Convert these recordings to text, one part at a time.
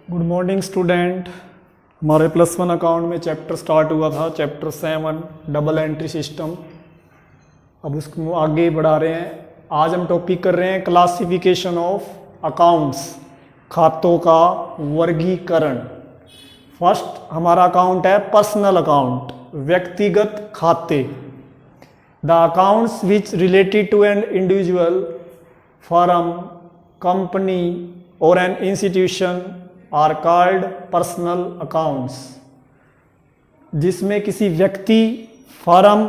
Good morning student. हमारे +1 account में chapter start हुआ था, चैप्टर 7 डबल एंट्री सिस्टम। अब उसको आगे बढ़ा रहे हैं। आज हम टॉपिक कर रहे हैं क्लासिफिकेशन ऑफ अकाउंट्स, खातों का वर्गीकरण। फर्स्ट हमारा अकाउंट है पर्सनल अकाउंट, व्यक्तिगत खाते। The accounts which related to an individual, firm, company और an institution are called personal accounts. जिसमें किसी व्यक्ति, फर्म,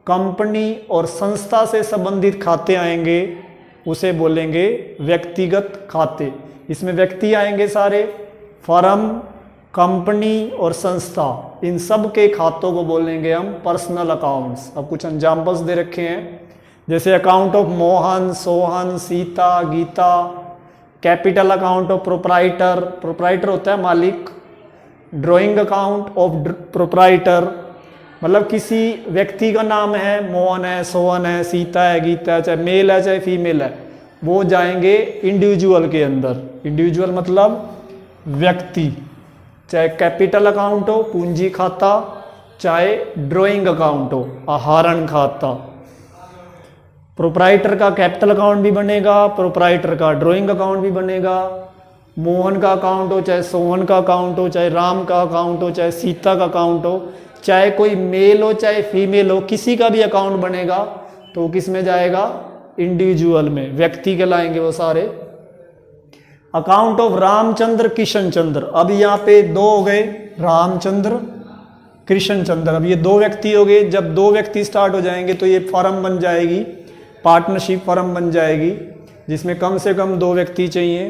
कंपनी और संस्था से संबंधित खाते आएंगे उसे बोलेंगे व्यक्तिगत खाते। इसमें व्यक्ति आएंगे सारे, फर्म, कंपनी और संस्था, इन सब के खातों को बोलेंगे हम पर्सनल अकाउंट्स। अब कुछ एग्जाम्पल्स दे रखे हैं, जैसे account of Mohan, Sohan, Sita, Gita. Capital account of proprietor, proprietor होता है मालिक। ड्राइंग अकाउंट ऑफ प्रोप्राइटर, मतलब किसी व्यक्ति का नाम है, मोहन है, सोहन है, सीता है, गीता है, चाहे मेल है चाहे फीमेल है, वो जाएंगे इंडिविजुअल के अंदर। इंडिविजुअल मतलब व्यक्ति। चाहे कैपिटल अकाउंट हो, पूंजी खाता, चाहे ड्राइंग अकाउंट हो, आहरण खाता। प्रोप्राइटर का कैपिटल अकाउंट भी बनेगा, प्रोप्राइटर का ड्राइंग अकाउंट भी बनेगा। मोहन का अकाउंट हो, चाहे सोहन का अकाउंट हो, चाहे राम का अकाउंट हो, चाहे सीता का अकाउंट हो, चाहे कोई मेल हो चाहे फीमेल हो, किसी का भी अकाउंट बनेगा तो वो किस में जाएगा? इंडिविजुअल में, व्यक्ति के लाएंगे वो सारे। अकाउंट ऑफ रामचंद्र, किशन चंद्र। अब यहाँ पे दो हो गए, रामचंद्र, कृष्ण चंद्र। अब ये दो व्यक्ति हो गए। जब दो व्यक्ति स्टार्ट हो जाएंगे तो ये फर्म बन जाएगी, पार्टनरशिप फर्म बन जाएगी, जिसमें कम से कम दो व्यक्ति चाहिए।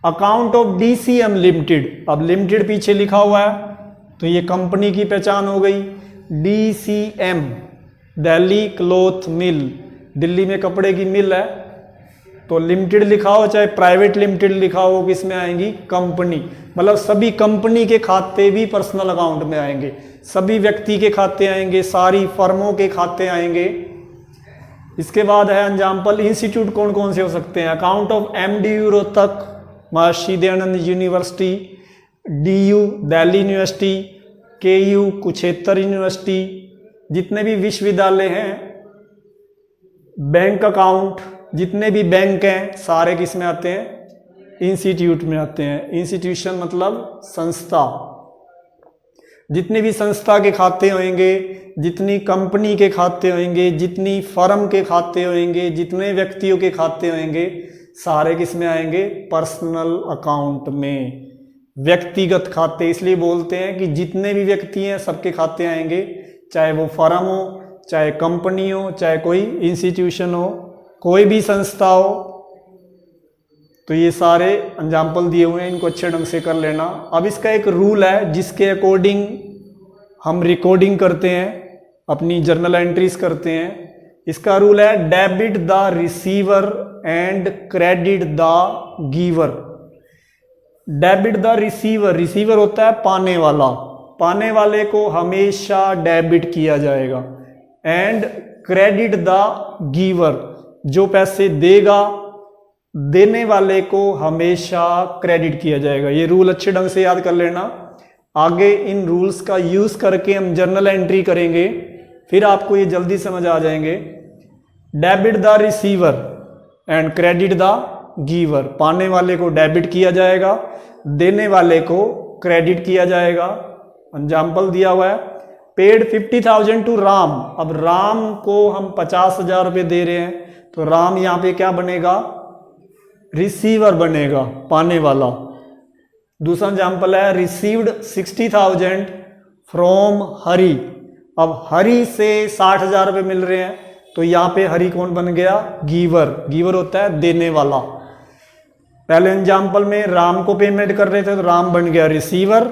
अकाउंट ऑफ DCM लिमिटेड, अब लिमिटेड पीछे लिखा हुआ है तो ये कंपनी की पहचान हो गई। DCM दिल्ली क्लॉथ मिल, दिल्ली में कपड़े की मिल है, तो लिमिटेड लिखा हो चाहे प्राइवेट लिमिटेड लिखा हो, किस में आएंगी? कंपनी। मतलब सभी कंपनी के खाते भी पर्सनल अकाउंट में आएंगे, सभी व्यक्ति के खाते आएंगे, सारी फर्मों के खाते आएंगे। इसके बाद है एग्जाम्पल, इंस्टीट्यूट कौन कौन से हो सकते हैं? Account of MDU Rohtak, Maharshi Dayanand university, DU Delhi university, KU Kurukshetra university, जितने भी विश्वविद्यालय हैं। बैंक अकाउंट, जितने भी बैंक हैं सारे किस में आते हैं? इंस्टीट्यूट में आते हैं। इंस्टीट्यूशन मतलब संस्था। जितने भी संस्था के खाते होंगे, जितनी कंपनी के खाते होंगे, जितनी फर्म के खाते होंगे, जितने व्यक्तियों के खाते होंगे, सारे किस में आएंगे? पर्सनल अकाउंट में। व्यक्तिगत खाते इसलिए बोलते हैं कि जितने भी व्यक्ति हैं सबके खाते आएंगे, चाहे वो फर्म हो, चाहे कंपनी हो, चाहे कोई इंस्टीट्यूशन हो, कोई भी संस्था हो। तो ये सारे एग्जाम्पल दिए हुए हैं, इनको अच्छे ढंग से कर लेना। अब इसका एक रूल है जिसके अकॉर्डिंग हम रिकॉर्डिंग करते हैं, अपनी जर्नल एंट्रीज करते हैं। इसका रूल है debit the receiver and credit the giver. Debit the receiver, receiver होता है पाने वाला, पाने वाले को हमेशा डेबिट किया जाएगा। एंड क्रेडिट द गिवर, जो पैसे देगा देने वाले को हमेशा क्रेडिट किया जाएगा। ये रूल अच्छे ढंग से याद कर लेना। आगे इन रूल्स का यूज करके हम जर्नल एंट्री करेंगे, फिर आपको ये जल्दी समझ आ जाएंगे। Debit the receiver and credit the giver, पाने वाले को डेबिट किया जाएगा, देने वाले को क्रेडिट किया जाएगा। एग्जाम्पल दिया हुआ है, पेड 50,000 टू राम। अब राम को हम 50,000 रुपये दे रहे हैं तो राम यहाँ पे क्या बनेगा? रिसीवर बनेगा, पाने वाला। दूसरा एग्जाम्पल है, रिसीव्ड 60,000 फ्रॉम हरि। अब हरि से 60,000 रुपये मिल रहे हैं तो यहाँ पे हरि कौन बन गया? गिवर। गिवर होता है देने वाला। पहले एग्जाम्पल में राम को पेमेंट कर रहे थे तो राम बन गया रिसीवर,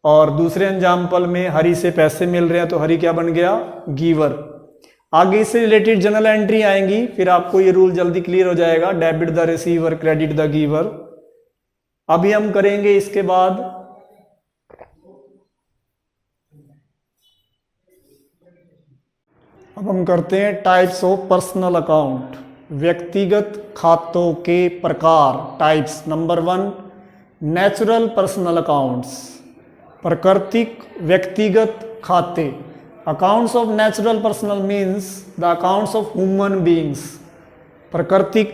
और दूसरे एग्जाम्पल में हरि से पैसे मिल रहे हैं तो हरि क्या बन गया? गिवर। आगे इससे रिलेटेड जर्नल एंट्री आएंगी, फिर आपको ये रूल जल्दी क्लियर हो जाएगा। Debit the receiver, credit the giver. अभी हम करेंगे इसके बाद अब हम करते हैं टाइप्स ऑफ पर्सनल अकाउंट, व्यक्तिगत खातों के प्रकार। Types number 1 natural personal accounts, प्राकृतिक व्यक्तिगत खाते। Accounts of natural personal means the accounts of human beings. प्राकृतिक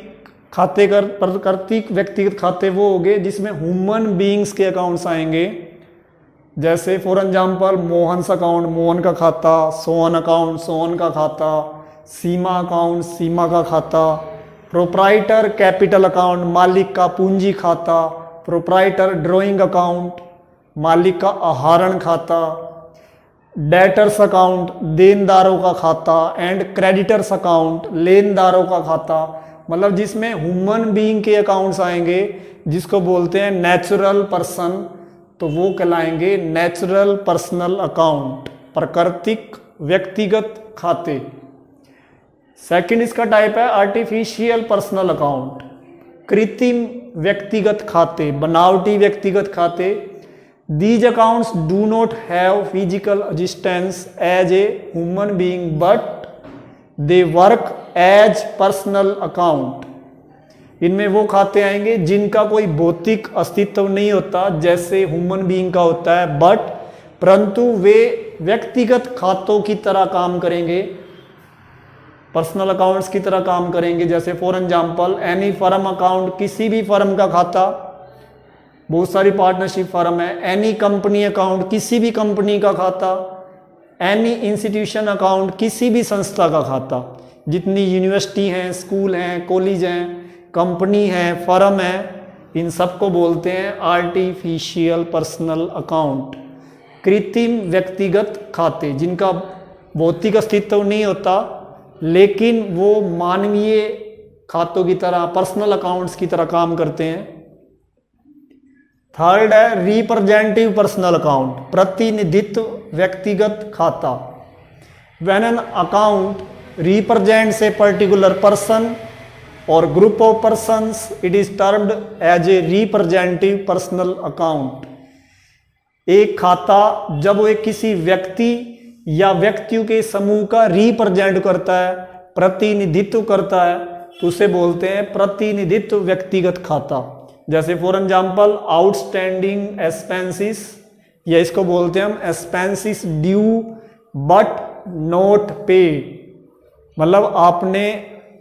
खाते कर प्राकृतिक व्यक्तिगत खाते वो हो गए जिसमें ह्यूमन बींग्स के अकाउंट्स आएंगे। जैसे for example Mohan's account, Mohan का खाता, सोहन अकाउंट, सोहन का खाता, सीमा अकाउंट, सीमा का खाता, प्रोप्राइटर कैपिटल अकाउंट, मालिक का पूंजी खाता, प्रोप्राइटर ड्राइंग अकाउंट, मालिक का आहरण खाता, डेटर्स अकाउंट, देनदारों का खाता, एंड क्रेडिटर्स अकाउंट, लेनदारों का खाता। मतलब जिसमें ह्यूमन बीइंग के अकाउंट्स आएंगे जिसको बोलते हैं नेचुरल पर्सन, तो वो कहलाएंगे नेचुरल पर्सनल अकाउंट, प्राकृतिक व्यक्तिगत खाते। सेकंड इसका टाइप है आर्टिफिशियल पर्सनल अकाउंट, कृत्रिम व्यक्तिगत खाते, बनावटी व्यक्तिगत खाते। These accounts do not have physical existence as a human being but they work as personal account. इनमें वो खाते आएंगे जिनका कोई भौतिक अस्तित्व नहीं होता जैसे ह्यूमन बीइंग का होता है, बट परंतु वे व्यक्तिगत खातों की तरह काम करेंगे, पर्सनल अकाउंट्स की तरह काम करेंगे। जैसे for example any firm account, किसी भी फर्म का खाता, बहुत सारी पार्टनरशिप फर्म है। एनी कंपनी अकाउंट, किसी भी कंपनी का खाता। एनी इंस्टीट्यूशन अकाउंट, किसी भी संस्था का खाता। जितनी यूनिवर्सिटी हैं, स्कूल हैं, कॉलेज हैं, कंपनी है, फर्म है, इन सबको बोलते हैं आर्टिफिशियल पर्सनल अकाउंट, कृत्रिम व्यक्तिगत खाते, जिनका भौतिक अस्तित्व नहीं होता लेकिन वो मानवीय खातों की तरह, पर्सनल अकाउंट्स की तरह काम करते हैं। थर्ड है रिप्रेजेंटेटिव पर्सनल अकाउंट, प्रतिनिधित्व व्यक्तिगत खाता। When an account represents a particular person और group of persons it is termed as a representative personal account. एक खाता जब वो एक किसी व्यक्ति या व्यक्तियों के समूह का रिप्रेजेंट करता है, प्रतिनिधित्व करता है, तो उसे बोलते हैं प्रतिनिधित्व व्यक्तिगत खाता। जैसे फॉर एग्जांपल आउटस्टैंडिंग एक्सपेंसेस, या इसको बोलते हैं हम expenses due but not paid. मतलब आपने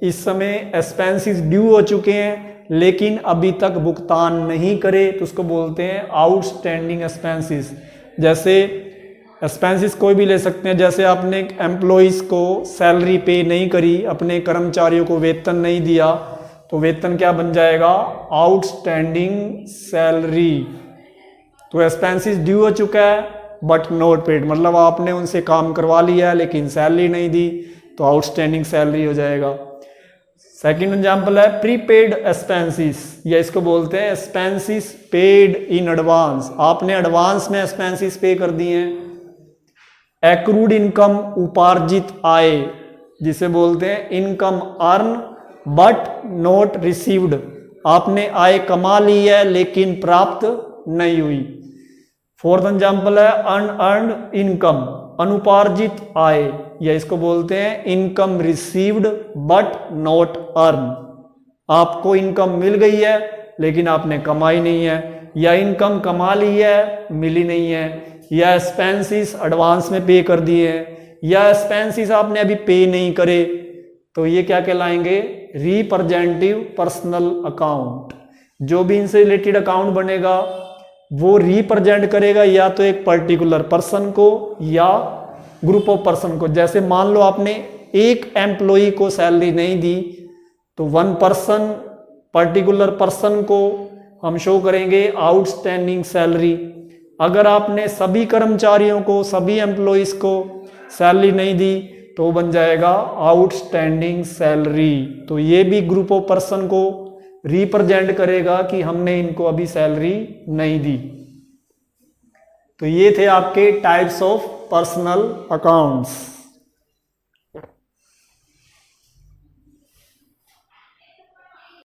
इस समय एक्सपेंसेस ड्यू हो चुके हैं लेकिन अभी तक भुगतान नहीं करे, तो उसको बोलते हैं आउटस्टैंडिंग एक्सपेंसेस। जैसे एक्सपेंसेस कोई भी ले सकते हैं, जैसे आपने एम्प्लॉइज को सैलरी पे नहीं करी, अपने कर्मचारियों को वेतन नहीं दिया, तो वेतन क्या बन जाएगा, आउटस्टैंडिंग सैलरी। तो एक्सपेंसेस ड्यू हो चुका है बट नॉट पेड, मतलब आपने उनसे काम करवा लिया लेकिन सैलरी नहीं दी, तो आउटस्टैंडिंग सैलरी हो जाएगा। सेकेंड एग्जाम्पल है प्रीपेड एक्सपेंसेस, या इसको बोलते हैं एक्सपेंसेस पेड इन एडवांस। आपने एडवांस में एक्सपेंसेस पे कर दिए हैं। एक्रूड इनकम, उपार्जित आय, जिसे बोलते हैं income earn but not received. आपने आय कमा ली है लेकिन प्राप्त नहीं हुई। फोर्थ एग्जाम्पल है अनअर्न्ड इनकम, अनुपार्जित आय, या इसको बोलते हैं income received but not earn. आपको इनकम मिल गई है लेकिन आपने कमाई नहीं है, या इनकम कमा ली है मिली नहीं है, या एक्सपेंसेस एडवांस में पे कर दिए हैं, या एक्सपेंसेस आपने अभी पे नहीं करे, तो ये क्या कहलाएंगे, रिप्रेजेंटेटिव पर्सनल अकाउंट। जो भी इनसे रिलेटेड अकाउंट बनेगा वो रिप्रेजेंट करेगा या तो एक पर्टिकुलर पर्सन को या ग्रुप ऑफ पर्सन को। जैसे मान लो आपने एक एम्प्लॉय को सैलरी नहीं दी, तो वन पर्सन, पर्टिकुलर पर्सन को हम शो करेंगे आउटस्टैंडिंग सैलरी। अगर आपने सभी कर्मचारियों को, सभी एम्प्लॉयज को सैलरी नहीं दी, तो बन जाएगा आउटस्टैंडिंग सैलरी। तो ये भी ग्रुप ऑफ पर्सन को रिप्रेजेंट करेगा कि हमने इनको अभी सैलरी नहीं दी। तो ये थे आपके टाइप्स ऑफ पर्सनल अकाउंट्स।